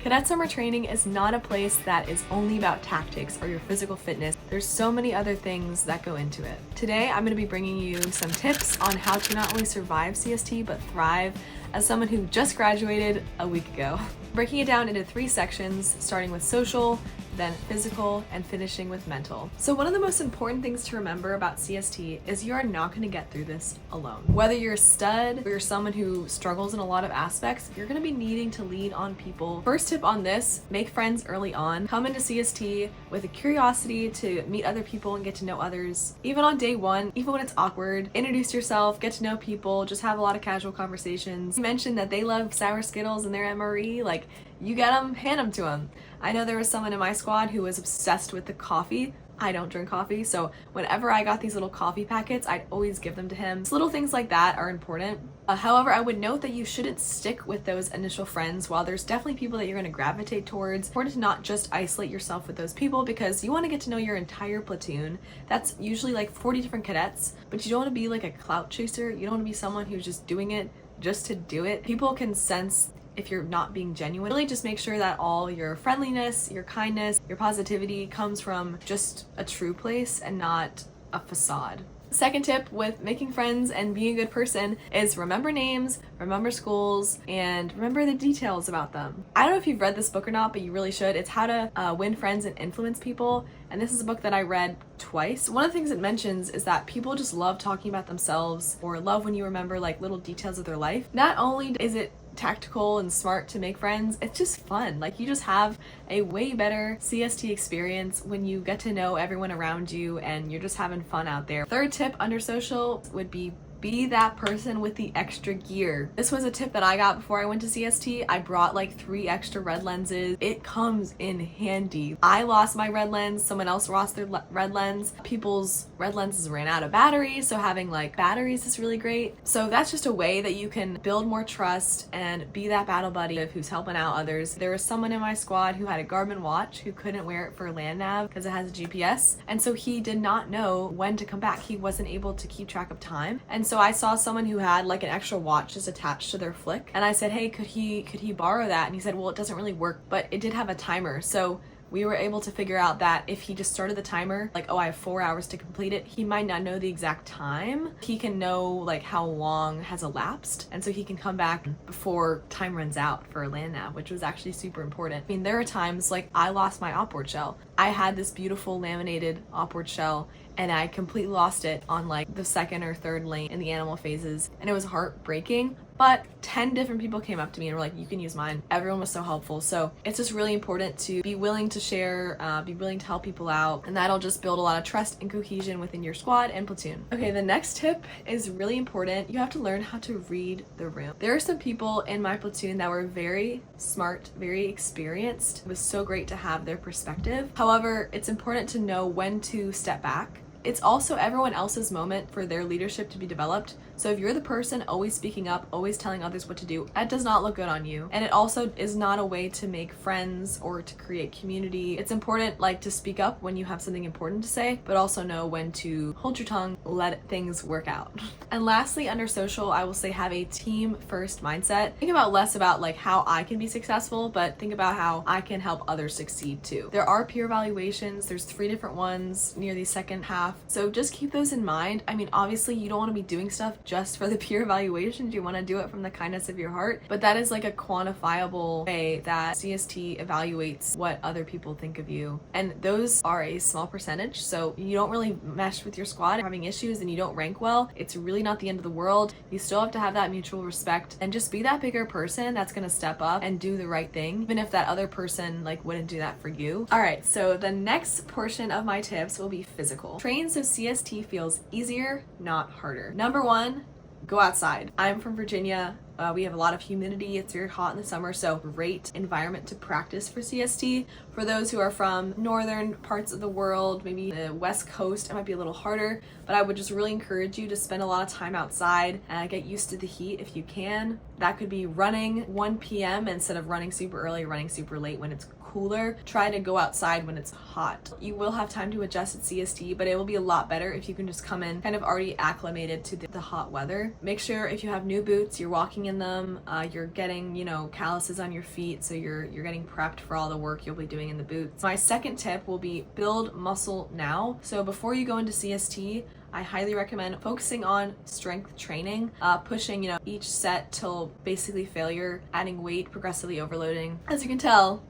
Cadet Summer Training is not a place that is only about tactics or your physical fitness. There's so many other things that go into it. Today, I'm going to be bringing you some tips on how to not only survive CST, but thrive as someone who just graduated a week ago. Breaking it down into 3 sections, starting with social, then physical, and finishing with mental. So one of the most important things to remember about CST is you are not going to get through this alone. Whether you're a stud or you're someone who struggles in a lot of aspects, you're going to be needing to lean on people. First tip on this, make friends early on. Come into CST with a curiosity to meet other people and get to know others. Even on day 1, even when it's awkward, introduce yourself, get to know people, just have a lot of casual conversations. You mentioned that they love sour Skittles in their MRE, like you get them, hand them to them. I know there was someone in my squad who was obsessed with the coffee. I don't drink coffee, so whenever I got these little coffee packets, I'd always give them to him. So little things like that are important. However, I would note that you shouldn't stick with those initial friends. While there's definitely people that you're going to gravitate towards, it's important to not just isolate yourself with those people because you want to get to know your entire platoon. That's usually like 40 different cadets, but you don't want to be like a clout chaser. You don't want to be someone who's just doing it just to do it. People can sense if you're not being genuine. Really just make sure that all your friendliness, your kindness, your positivity comes from just a true place and not a facade. Second tip with making friends and being a good person is remember names, remember schools, and remember the details about them. I don't know if you've read this book or not, but you really should. It's How to Win Friends and Influence People. And this is a book that I read twice. One of the things it mentions is that people just love talking about themselves or love when you remember like little details of their life. Not only is it tactical and smart to make friends, it's just fun. Like you just have a way better CST experience when you get to know everyone around you and you're just having fun out there. Third tip under social would be that person with the extra gear. This was a tip that I got before I went to CST. I brought like 3 extra red lenses. It comes in handy. I lost my red lens, someone else lost their red lens. People's red lenses ran out of batteries, so having like batteries is really great. So that's just a way that you can build more trust and be that battle buddy who's helping out others. There was someone in my squad who had a Garmin watch who couldn't wear it for land nav because it has a GPS, and so he did not know when to come back. He wasn't able to keep track of time, and so I saw someone who had like an extra watch just attached to their flick, and I said, hey, could he borrow that? And he said, well, it doesn't really work, but it did have a timer. So we were able to figure out that if he just started the timer, like, oh, I have 4 hours to complete it, he might not know the exact time. He can know like how long has elapsed, and so he can come back before time runs out for a land nav, which was actually super important. I mean, there are times like I lost my opboard shell. I had this beautiful laminated opboard shell and I completely lost it on like the 2nd or 3rd lane in the animal phases, and it was heartbreaking. But 10 different people came up to me and were like, you can use mine. Everyone was so helpful. So it's just really important to be willing to share, be willing to help people out, and that'll just build a lot of trust and cohesion within your squad and platoon. Okay, the next tip is really important. You have to learn how to read the room. There are some people in my platoon that were very smart, very experienced. It was so great to have their perspective. However, it's important to know when to step back. It's also everyone else's moment for their leadership to be developed. So if you're the person always speaking up, always telling others what to do, that does not look good on you. And it also is not a way to make friends or to create community. It's important like to speak up when you have something important to say, but also know when to hold your tongue, let things work out. And lastly, under social, I will say have a team first mindset. Think about less about like how I can be successful, but think about how I can help others succeed too. There are peer evaluations. There's 3 different ones near the second half. So just keep those in mind. I mean, obviously you don't want to be doing stuff just for the peer evaluations. You want to do it from the kindness of your heart, but that is like a quantifiable way that CST evaluates what other people think of you, and those are a small percentage. So you don't really mesh with your squad, having issues, and you don't rank well, it's really not the end of the world. You still have to have that mutual respect and just be that bigger person that's going to step up and do the right thing, even if that other person like wouldn't do that for you. All right, so the next portion of my tips will be physical. Train so CST feels easier, not harder. Number 1, go outside. I'm from Virginia. We have a lot of humidity. It's very hot in the summer, so great environment to practice for CST. For those who are from northern parts of the world, maybe the West Coast, it might be a little harder, but I would just really encourage you to spend a lot of time outside and get used to the heat if you can. That could be running 1 p.m. instead of running super early, running super late when it's cooler. Try to go outside when it's hot. You will have time to adjust at CST, but it will be a lot better if you can just come in kind of already acclimated to the hot weather. Make sure if you have new boots, you're walking in in them. You're getting, calluses on your feet, so you're getting prepped for all the work you'll be doing in the boots. My second tip will be build muscle now. So before you go into CST, I highly recommend focusing on strength training, pushing, each set till basically failure, adding weight, progressively overloading. As you can tell,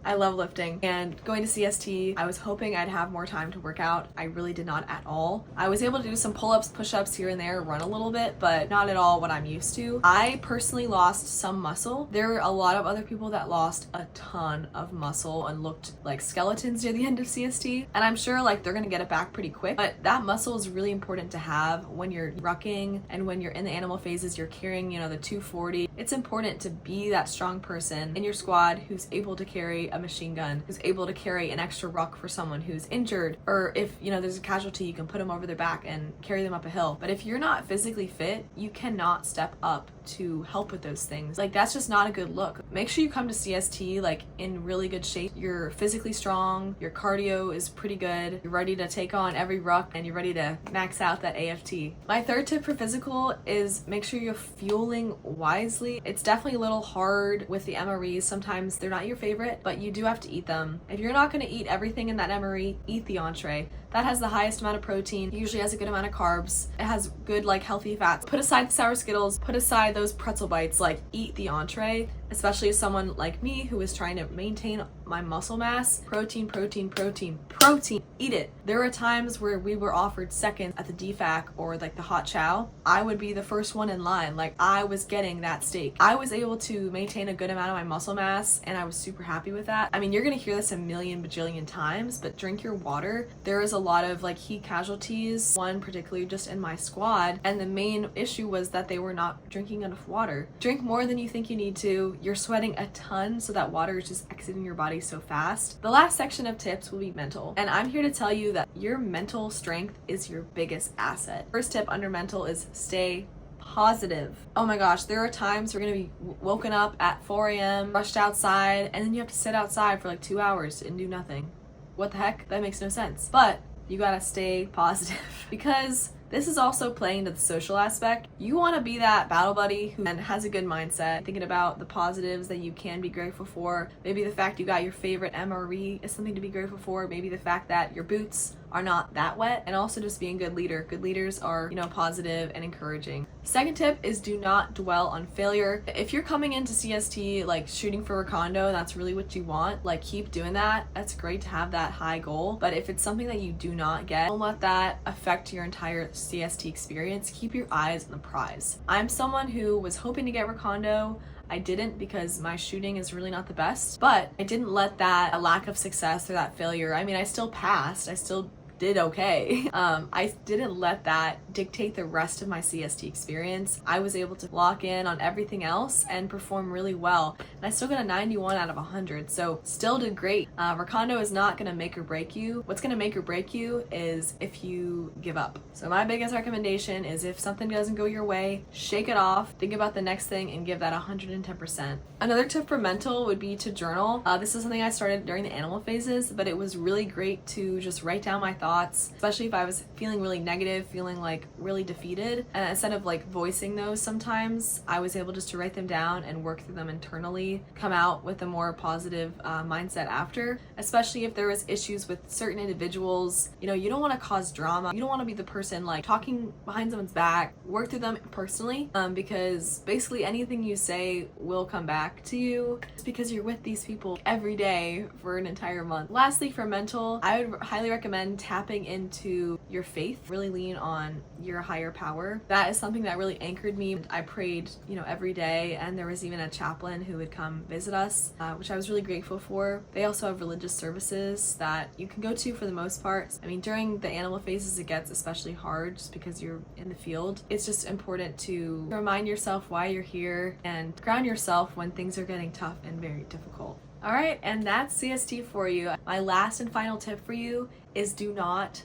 I love lifting, and going to CST, I was hoping I'd have more time to work out. I really did not at all. I was able to do some pull-ups, push-ups here and there, run a little bit, but not at all what I'm used to. I personally lost some muscle. There were a lot of other people that lost a ton of muscle and looked like skeletons near the end of CST, and I'm sure they're gonna get it back pretty quick, but that muscle is really important to have when you're rucking and when you're in the animal phases, you're carrying, the 240. It's important to be that strong person in your squad who's able to carry a machine gun, who's able to carry an extra ruck for someone who's injured, or if there's a casualty, you can put them over their back and carry them up a hill. But if you're not physically fit, you cannot step up to help with those things. That's just not a good look. Make sure you come to CST in really good shape. You're physically strong, your cardio is pretty good, you're ready to take on every ruck, and you're ready to max out that AFT. My third tip for physical is make sure you're fueling wisely. It's definitely a little hard with the MREs. Sometimes they're not your favorite, but you do have to eat them. If you're not going to eat everything in that MRE, eat the entree. That has the highest amount of protein, usually has a good amount of carbs. It has good healthy fats. Put aside the sour Skittles, put aside those pretzel bites, eat the entree, especially as someone like me who is trying to maintain my muscle mass. Protein, protein, protein, protein, eat it. There were times where we were offered seconds at the DFAC or the hot chow. I would be the first one in line. I was getting that steak. I was able to maintain a good amount of my muscle mass, and I was super happy with that. I mean, you're gonna hear this a million bajillion times, but drink your water. There is a lot of heat casualties, one particularly just in my squad, and the main issue was that they were not drinking enough water. Drink more than you think you need to. You're sweating a ton, so that water is just exiting your body so fast. The last section of tips will be mental, and I'm here to tell you that your mental strength is your biggest asset. First tip under mental is stay positive. Oh my gosh, there are times we're gonna be woken up at 4 a.m., rushed outside, and then you have to sit outside for 2 hours and do nothing. What the heck? That makes no sense. But you gotta stay positive because this is also playing to the social aspect. You want to be that battle buddy who has a good mindset, thinking about the positives that you can be grateful for. Maybe the fact you got your favorite MRE is something to be grateful for. Maybe the fact that your boots are not that wet, and also just being a good leader. Good leaders are, positive and encouraging. Second tip is do not dwell on failure. If you're coming into CST shooting for recondo, that's really what you want, keep doing that. That's great to have that high goal, but if it's something that you do not get, don't let that affect your entire CST experience. Keep your eyes on the prize. I'm someone who was hoping to get recondo. I didn't because my shooting is really not the best, but I didn't let that lack of success or that failure, I still passed, I still did okay. I didn't let that dictate the rest of my CST experience. I was able to lock in on everything else and perform really well. And I still got a 91 out of 100, so still did great. Recondo is not gonna make or break you. What's gonna make or break you is if you give up. So my biggest recommendation is if something doesn't go your way, shake it off, think about the next thing, and give that 110%. Another tip for mental would be to journal. This is something I started during the animal phases, but it was really great to just write down my thoughts, especially if I was feeling really negative, feeling really defeated. And instead of voicing those sometimes, I was able just to write them down and work through them internally, come out with a more positive mindset after, especially if there was issues with certain individuals. You don't want to cause drama. You don't want to be the person talking behind someone's back. Work through them personally, because basically anything you say will come back to you just because you're with these people every day for an entire month. Lastly, for mental, I would highly recommend tapping into your faith. Really lean on your higher power. That is something that really anchored me. I prayed, every day, and there was even a chaplain who would come visit us, which I was really grateful for. They also have religious services that you can go to for the most part. During the animal phases, it gets especially hard just because you're in the field. It's just important to remind yourself why you're here and ground yourself when things are getting tough and very difficult. All right, and that's CST for you. My last and final tip for you is do not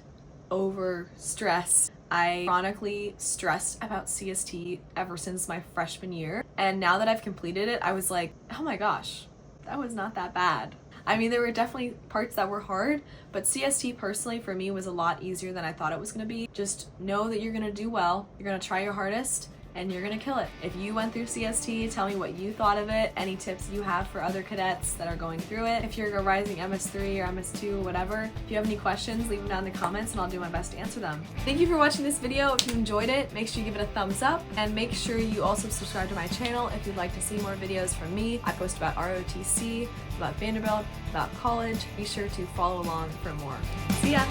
over stress. I chronically stressed about CST ever since my freshman year, and now that I've completed it, I was like, oh my gosh, that was not that bad. There were definitely parts that were hard, but CST personally for me was a lot easier than I thought it was going to be. Just know that you're going to do well, you're going to try your hardest, and you're gonna kill it. If you went through CST, tell me what you thought of it, any tips you have for other cadets that are going through it. If you're a rising MS3 or MS2, whatever, if you have any questions, leave them down in the comments and I'll do my best to answer them. Thank you for watching this video. If you enjoyed it, make sure you give it a thumbs up, and make sure you also subscribe to my channel if you'd like to see more videos from me. I post about ROTC, about Vanderbilt, about college. Be sure to follow along for more. See ya!